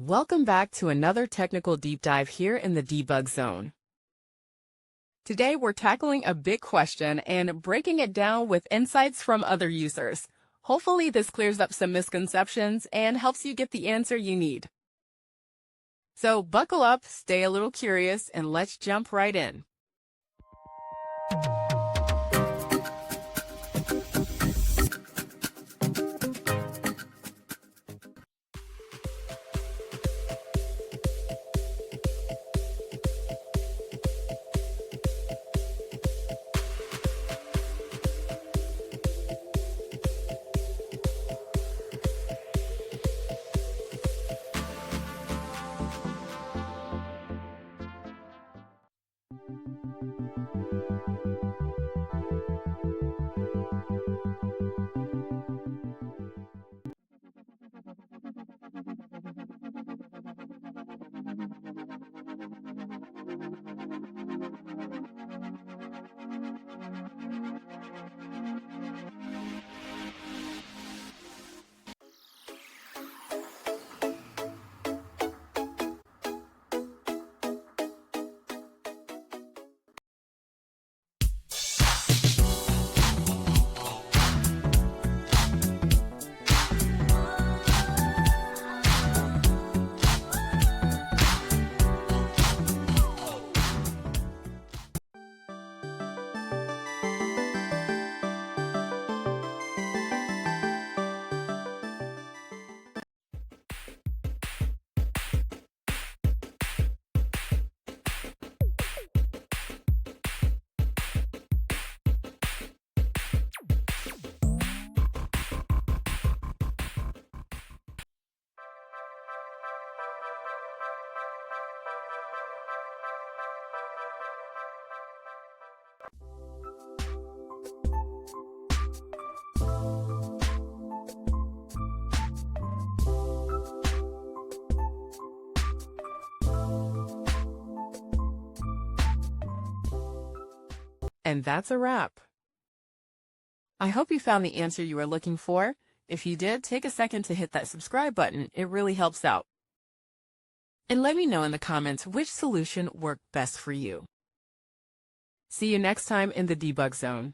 Welcome back to another technical deep dive here in the debug zone. Today we're tackling a big question and breaking it down with insights from other users. Hopefully this clears up some misconceptions and helps you get the answer you need. So buckle up, stay a little curious, and let's jump right in. And that's a wrap. I hope you found the answer you were looking for. If you did, take a second to hit that subscribe button. It really helps out. And let me know in the comments which solution worked best for you. See you next time in the debug zone.